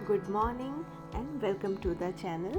Good morning and welcome to the channel.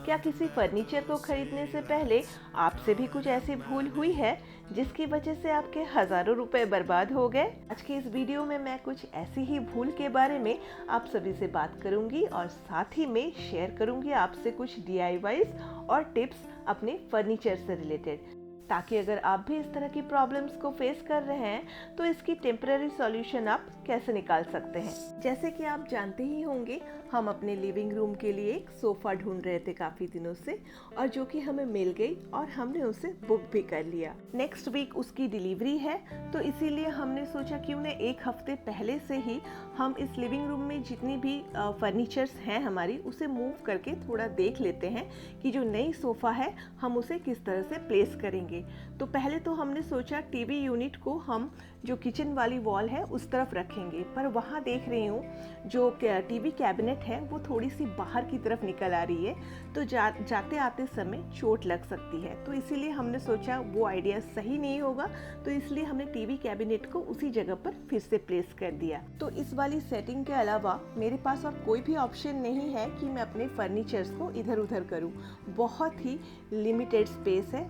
क्या किसी furniture को खरीदने से पहले आपसे भी कुछ ऐसी भूल हुई है जिसकी वजह से आपके हजारों रुपए बर्बाद हो गए? आज की इस वीडियो में मैं कुछ ऐसी ही भूल के बारे में आप सभी से बात करूंगी और साथ ही में शेयर करूंगी आपसे कुछ DIYs और टिप्स अपने फर्नीचर से रिलेटेड, ताकि अगर आप भी इस तरह की प्रॉब्लम्स को फेस कर रहे हैं तो इसकी टेम्पररी सॉल्यूशन आप कैसे निकाल सकते हैं। जैसे कि आप जानते ही होंगे, हम अपने लिविंग रूम के लिए एक सोफ़ा ढूंढ रहे थे काफ़ी दिनों से, और जो कि हमें मिल गई और हमने उसे बुक भी कर लिया। नेक्स्ट वीक उसकी डिलीवरी है, तो इसीलिए हमने सोचा क्यों न एक हफ्ते पहले से ही हम इस लिविंग रूम में जितनी भी फर्नीचर्स हैं हमारी, उसे मूव करके थोड़ा देख लेते हैं कि जो नई सोफ़ा है हम उसे किस तरह से प्लेस करेंगे। तो पहले तो हमने सोचा टीवी यूनिट को हम जो किचन वाली वॉल है उस तरफ रखेंगे, पर वहाँ देख रही हूँ जो टीवी कैबिनेट है वो थोड़ी सी बाहर की तरफ निकल आ रही है, तो जाते आते समय चोट लग सकती है। तो इसीलिए हमने सोचा वो आइडिया सही नहीं होगा, तो इसलिए हमने टीवी कैबिनेट को उसी जगह पर फिर से प्लेस कर दिया। तो इस वाली सेटिंग के अलावा मेरे पास और कोई भी ऑप्शन नहीं है कि मैं अपने फर्नीचर्स को इधर उधर करूँ। बहुत ही लिमिटेड स्पेस है।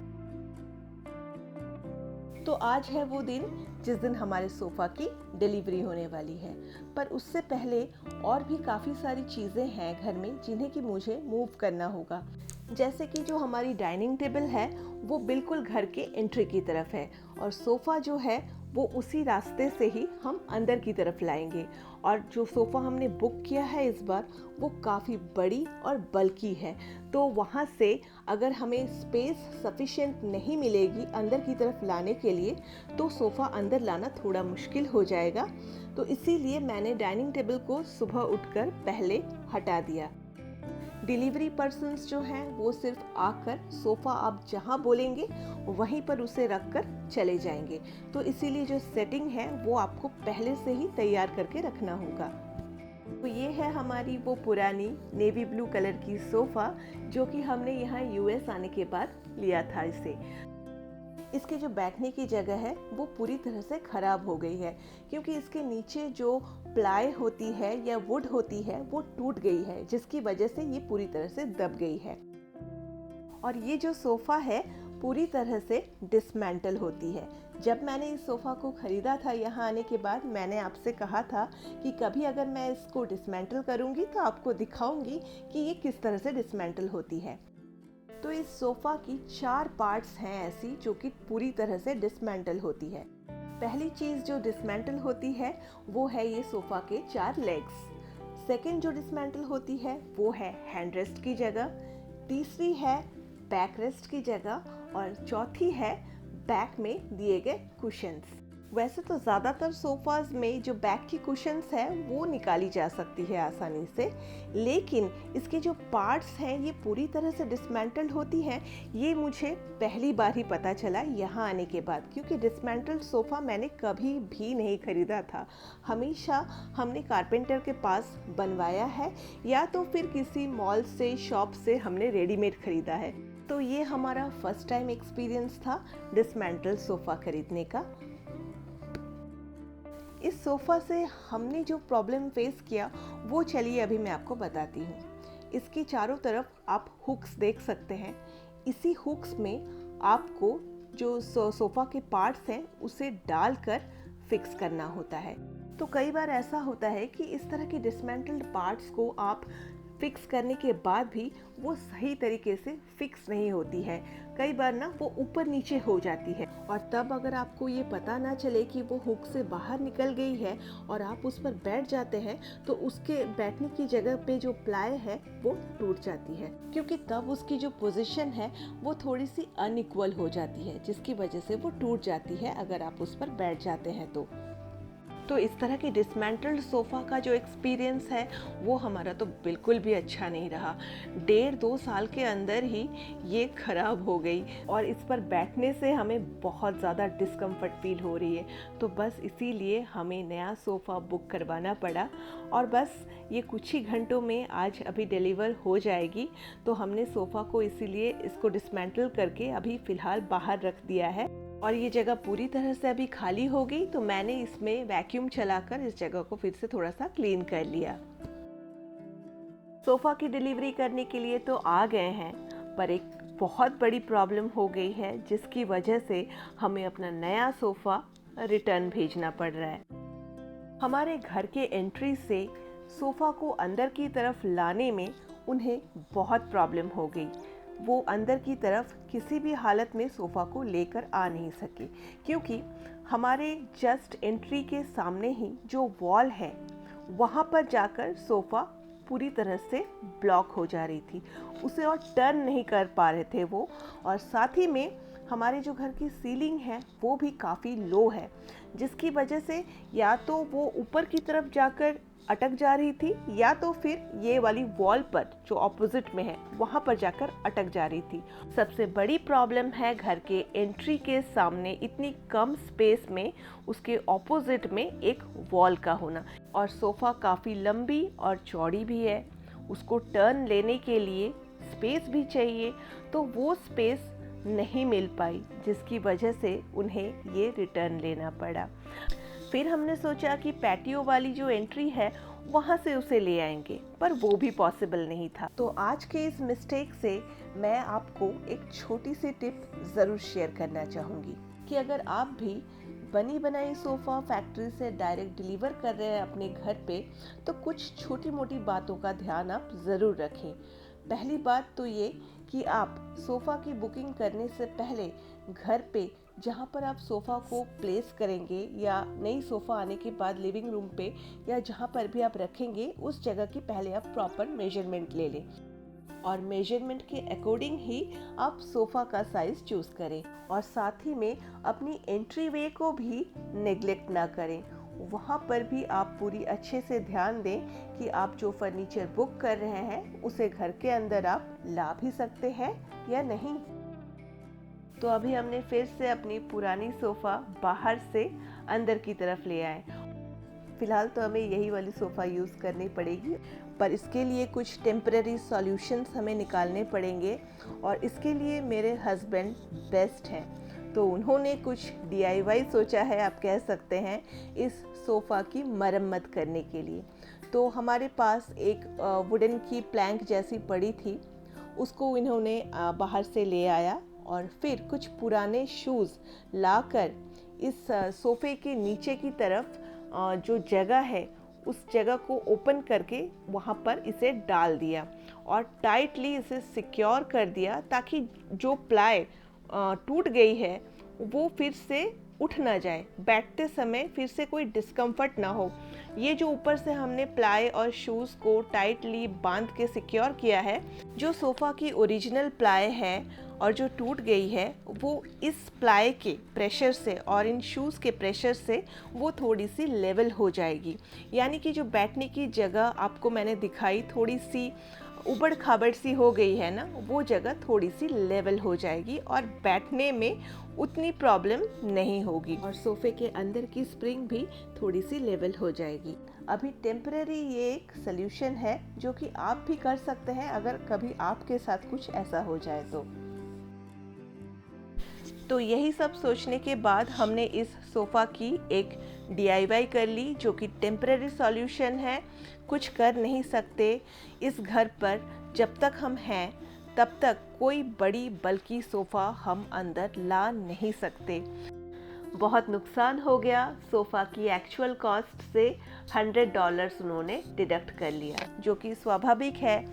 तो आज है वो दिन जिस दिन हमारे सोफ़ा की डिलीवरी होने वाली है, पर उससे पहले और भी काफ़ी सारी चीज़ें हैं घर में जिन्हें कि मुझे मूव करना होगा। जैसे कि जो हमारी डाइनिंग टेबल है वो बिल्कुल घर के एंट्री की तरफ है, और सोफ़ा जो है वो उसी रास्ते से ही हम अंदर की तरफ लाएंगे। और जो सोफ़ा हमने बुक किया है इस बार वो काफ़ी बड़ी और बल्की है, तो वहाँ से अगर हमें स्पेस सफिशिएंट नहीं मिलेगी अंदर की तरफ लाने के लिए, तो सोफ़ा अंदर लाना थोड़ा मुश्किल हो जाएगा। तो इसीलिए मैंने डाइनिंग टेबल को सुबह उठकर पहले हटा दिया। डिलीवरी पर्सन्स जो हैं वो सिर्फ आकर सोफ़ा आप जहां बोलेंगे वहीं पर उसे रख कर चले जाएंगे, तो इसीलिए जो सेटिंग है वो आपको पहले से ही तैयार करके रखना होगा। तो ये है हमारी वो पुरानी नेवी ब्लू कलर की सोफ़ा जो कि हमने यहाँ US आने के बाद लिया था। इसके जो बैठने की जगह है वो पूरी तरह से ख़राब हो गई है, क्योंकि इसके नीचे जो प्लाई होती है या वुड होती है वो टूट गई है, जिसकी वजह से ये पूरी तरह से दब गई है। और ये जो सोफ़ा है पूरी तरह से डिसमेंटल होती है। जब मैंने इस सोफ़ा को ख़रीदा था यहाँ आने के बाद, मैंने आपसे कहा था कि कभी अगर मैं इसको डिसमेंटल करूँगी तो आपको दिखाऊँगी कि ये किस तरह से डिसमेंटल होती है। तो इस सोफ़ा की 4 पार्ट्स हैं ऐसी जो कि पूरी तरह से डिसमेंटल होती है। पहली चीज़ जो डिसमेंटल होती है वो है ये सोफ़ा के 4 लेग्स। सेकंड जो डिसमेंटल होती है वो है हैंड रेस्ट की जगह, तीसरी है बैक रेस्ट की जगह, और चौथी है बैक में दिए गए कुशन्स। वैसे तो ज़्यादातर सोफ़ाज़ में जो बैक की कुशन्स है वो निकाली जा सकती है आसानी से, लेकिन इसके जो पार्ट्स हैं ये पूरी तरह से डिसमेंटल्ड होती हैं। ये मुझे पहली बार ही पता चला यहाँ आने के बाद, क्योंकि डिसमेंटल्ड सोफ़ा मैंने कभी भी नहीं ख़रीदा था। हमेशा हमने कारपेंटर के पास बनवाया है या तो फिर किसी मॉल से, शॉप से हमने रेडीमेड ख़रीदा है। तो ये हमारा फर्स्ट टाइम एक्सपीरियंस था डिसमेंटल सोफ़ा ख़रीदने का। इस सोफ़ा से हमने जो प्रॉब्लम फेस किया वो चलिए अभी मैं आपको बताती हूँ। इसकी चारों तरफ आप हुक्स देख सकते हैं। इसी हुक्स में आपको जो सोफ़ा के पार्ट्स हैं उसे डालकर फिक्स करना होता है। तो कई बार ऐसा होता है कि इस तरह के डिसमेंटल्ड पार्ट्स को आप फिक्स करने के बाद भी वो सही तरीके से फिक्स नहीं होती है। कई बार ना वो ऊपर नीचे हो जाती है, और तब अगर आपको ये पता ना चले कि वो हुक से बाहर निकल गई है और आप उस पर बैठ जाते हैं, तो उसके बैठने की जगह पे जो प्लाई है वो टूट जाती है, क्योंकि तब उसकी जो पोजीशन है वो थोड़ी सी अनइक्वल हो जाती है, जिसकी वजह से वो टूट जाती है अगर आप उस पर बैठ जाते हैं तो इस तरह की डिसमेंटल्ड सोफ़ा का जो एक्सपीरियंस है वो हमारा तो बिल्कुल भी अच्छा नहीं रहा। 1.5-2 साल के अंदर ही ये ख़राब हो गई, और इस पर बैठने से हमें बहुत ज़्यादा डिस्कम्फर्ट फील हो रही है। तो बस इसीलिए हमें नया सोफ़ा बुक करवाना पड़ा, और बस ये कुछ ही घंटों में आज अभी डिलीवर हो जाएगी। तो हमने सोफ़ा को इसीलिए इसको डिसमेंटल करके अभी फ़िलहाल बाहर रख दिया है, और ये जगह पूरी तरह से अभी खाली हो गई, तो मैंने इसमें वैक्यूम चलाकर इस जगह को फिर से थोड़ा सा क्लीन कर लिया। सोफ़ा की डिलीवरी करने के लिए तो आ गए हैं, पर एक बहुत बड़ी प्रॉब्लम हो गई है जिसकी वजह से हमें अपना नया सोफ़ा रिटर्न भेजना पड़ रहा है। हमारे घर के एंट्री से सोफ़ा को अंदर की तरफ लाने में उन्हें बहुत प्रॉब्लम हो गई। वो अंदर की तरफ किसी भी हालत में सोफ़ा को लेकर आ नहीं सके, क्योंकि हमारे जस्ट एंट्री के सामने ही जो वॉल है वहाँ पर जाकर सोफ़ा पूरी तरह से ब्लॉक हो जा रही थी, उसे और टर्न नहीं कर पा रहे थे वो। और साथ ही में हमारे जो घर की सीलिंग है वो भी काफ़ी लो है, जिसकी वजह से या तो वो ऊपर की तरफ जाकर अटक जा रही थी, या तो फिर ये वाली वॉल पर जो ऑपोजिट में है वहाँ पर जाकर अटक जा रही थी। सबसे बड़ी प्रॉब्लम है घर के एंट्री के सामने इतनी कम स्पेस में उसके ऑपोजिट में एक वॉल का होना। और सोफ़ा काफ़ी लंबी और चौड़ी भी है, उसको टर्न लेने के लिए स्पेस भी चाहिए, तो वो स्पेस नहीं मिल पाई, जिसकी वजह से उन्हें ये रिटर्न लेना पड़ा। फिर हमने सोचा कि पैटियो वाली जो एंट्री है वहाँ से उसे ले आएंगे, पर वो भी पॉसिबल नहीं था। तो आज के इस मिस्टेक से मैं आपको एक छोटी सी टिप ज़रूर शेयर करना चाहूँगी कि अगर आप भी बनी बनाई सोफ़ा फैक्ट्री से डायरेक्ट डिलीवर कर रहे हैं अपने घर पे, तो कुछ छोटी मोटी बातों का ध्यान आप ज़रूर रखें। पहली बात तो ये कि आप सोफ़ा की बुकिंग करने से पहले घर पे जहाँ पर आप सोफ़ा को प्लेस करेंगे या नई सोफ़ा आने के बाद लिविंग रूम पे या जहाँ पर भी आप रखेंगे, उस जगह की पहले आप प्रॉपर मेजरमेंट ले लें और मेजरमेंट के अकॉर्डिंग ही आप सोफ़ा का साइज़ चूज़ करें। और साथ ही में अपनी एंट्री वे को भी नेग्लेक्ट ना करें, वहाँ पर भी आप पूरी अच्छे से ध्यान दें कि आप जो फर्नीचर बुक कर रहे हैं उसे घर के अंदर आप ला भी सकते हैं या नहीं। तो अभी हमने फिर से अपनी पुरानी सोफ़ा बाहर से अंदर की तरफ ले आए। फ़िलहाल तो हमें यही वाली सोफ़ा यूज़ करनी पड़ेगी, पर इसके लिए कुछ टेम्परेरी सॉल्यूशंस हमें निकालने पड़ेंगे और इसके लिए मेरे हस्बैंड बेस्ट हैं। तो उन्होंने कुछ DIY सोचा है, आप कह सकते हैं, इस सोफ़ा की मरम्मत करने के लिए। तो हमारे पास एक वुडन की प्लैंक जैसी पड़ी थी, उसको इन्होंने बाहर से ले आया और फिर कुछ पुराने शूज़ लाकर इस सोफ़े के नीचे की तरफ जो जगह है उस जगह को ओपन करके वहाँ पर इसे डाल दिया और टाइटली इसे सिक्योर कर दिया, ताकि जो प्लाई टूट गई है वो फिर से उठ ना जाए, बैठते समय फिर से कोई डिस्कम्फर्ट ना हो। ये जो ऊपर से हमने प्लाई और शूज़ को टाइटली बांध के सिक्योर किया है, जो सोफ़ा की ओरिजिनल प्लाई है और जो टूट गई है, वो इस प्लाई के प्रेशर से और इन शूज़ के प्रेशर से वो थोड़ी सी लेवल हो जाएगी। यानी कि जो बैठने की जगह आपको मैंने दिखाई थोड़ी सी उबड़ खाबड़ सी हो गई है ना, वो जगह थोड़ी सी लेवल हो जाएगी और बैठने में उतनी प्रॉब्लम नहीं होगी और सोफ़े के अंदर की स्प्रिंग भी थोड़ी सी लेवल हो जाएगी। अभी टेम्परेरी ये एक सल्यूशन है जो कि आप भी कर सकते हैं अगर कभी आपके साथ कुछ ऐसा हो जाए तो यही सब सोचने के बाद हमने इस सोफ़ा की एक DIY कर ली, जो कि टेम्परेरी सॉल्यूशन है। कुछ कर नहीं सकते इस घर पर, जब तक हम हैं तब तक कोई बड़ी बल्कि सोफ़ा हम अंदर ला नहीं सकते। बहुत नुकसान हो गया, सोफ़ा की एक्चुअल कॉस्ट से $100 उन्होंने डिडक्ट कर लिया, जो कि स्वाभाविक है।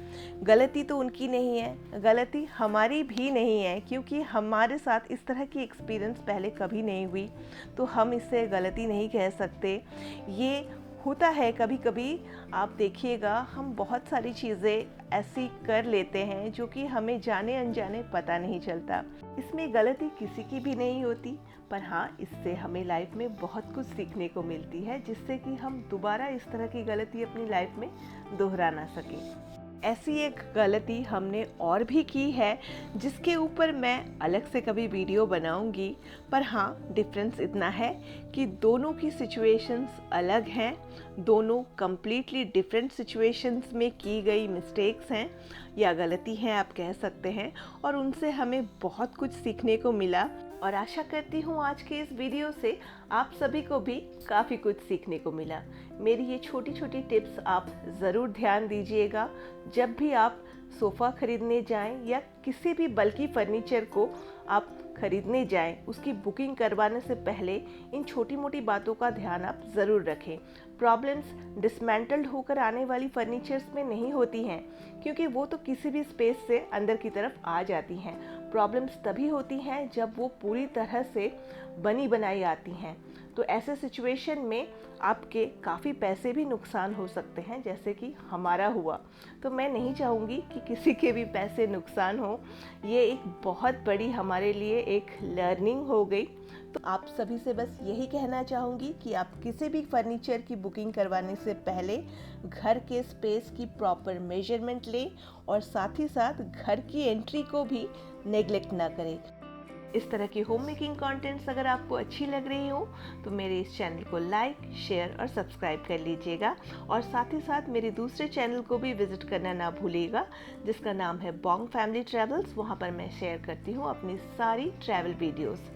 गलती तो उनकी नहीं है, गलती हमारी भी नहीं है, क्योंकि हमारे साथ इस तरह की एक्सपीरियंस पहले कभी नहीं हुई, तो हम इससे गलती नहीं कह सकते। ये होता है कभी कभी, आप देखिएगा हम बहुत सारी चीज़ें ऐसी कर लेते हैं जो कि हमें जाने अनजाने पता नहीं चलता। इसमें गलती किसी की भी नहीं होती, पर हाँ, इससे हमें लाइफ में बहुत कुछ सीखने को मिलती है, जिससे कि हम दोबारा इस तरह की गलती अपनी लाइफ में दोहरा ना सकें। ऐसी एक गलती हमने और भी की है, जिसके ऊपर मैं अलग से कभी वीडियो बनाऊंगी, पर हाँ, डिफरेंस इतना है कि दोनों की सिचुएशंस अलग हैं, दोनों कम्प्लीटली डिफरेंट सिचुएशंस में की गई मिस्टेक्स हैं या गलती हैं आप कह सकते हैं, और उनसे हमें बहुत कुछ सीखने को मिला। और आशा करती हूँ आज के इस वीडियो से आप सभी को भी काफ़ी कुछ सीखने को मिला। मेरी ये छोटी छोटी टिप्स आप ज़रूर ध्यान दीजिएगा जब भी आप सोफ़ा खरीदने जाएं या किसी भी बल्कि फर्नीचर को आप खरीदने जाएं, उसकी बुकिंग करवाने से पहले इन छोटी मोटी बातों का ध्यान आप ज़रूर रखें। प्रॉब्लम्स डिसमेंटल्ड होकर आने वाली फर्नीचर्स में नहीं होती हैं, क्योंकि वो तो किसी भी स्पेस से अंदर की तरफ आ जाती हैं। प्रॉब्लम्स तभी होती हैं जब वो पूरी तरह से बनी बनाई आती हैं। तो ऐसे सिचुएशन में आपके काफ़ी पैसे भी नुकसान हो सकते हैं, जैसे कि हमारा हुआ। तो मैं नहीं चाहूँगी कि किसी के भी पैसे नुकसान हो। ये एक बहुत बड़ी हमारे लिए एक लर्निंग हो गई। तो आप सभी से बस यही कहना चाहूँगी कि आप किसी भी फर्नीचर की बुकिंग करवाने से पहले घर के स्पेस की प्रॉपर मेजरमेंट लें और साथ ही साथ घर की एंट्री को भी नेग्लेक्ट ना करें। इस तरह की होम मेकिंग कंटेंट्स अगर आपको अच्छी लग रही हो तो मेरे इस चैनल को लाइक, शेयर और सब्सक्राइब कर लीजिएगा। और साथ ही साथ मेरे दूसरे चैनल को भी विजिट करना ना भूलिएगा, जिसका नाम है बोंग फैमिली ट्रैवल्स। वहाँ पर मैं शेयर करती हूँ अपनी सारी ट्रैवल वीडियोस।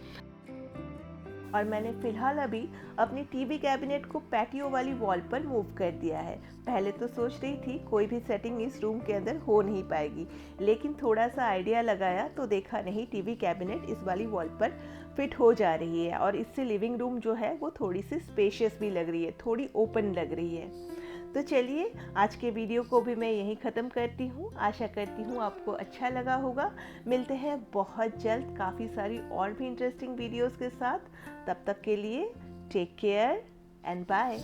और मैंने फ़िलहाल अभी अपनी टीवी कैबिनेट को पैटियो वाली वॉल पर मूव कर दिया है। पहले तो सोच रही थी कोई भी सेटिंग इस रूम के अंदर हो नहीं पाएगी, लेकिन थोड़ा सा आइडिया लगाया तो देखा नहीं, टीवी कैबिनेट इस वाली वॉल पर फिट हो जा रही है और इससे लिविंग रूम जो है वो थोड़ी सी स्पेशियस भी लग रही है, थोड़ी ओपन लग रही है। तो चलिए आज के वीडियो को भी मैं यहीं ख़त्म करती हूँ। आशा करती हूँ आपको अच्छा लगा होगा। मिलते हैं बहुत जल्द काफ़ी सारी और भी इंटरेस्टिंग वीडियोस के साथ। तब तक के लिए टेक केयर एंड बाय।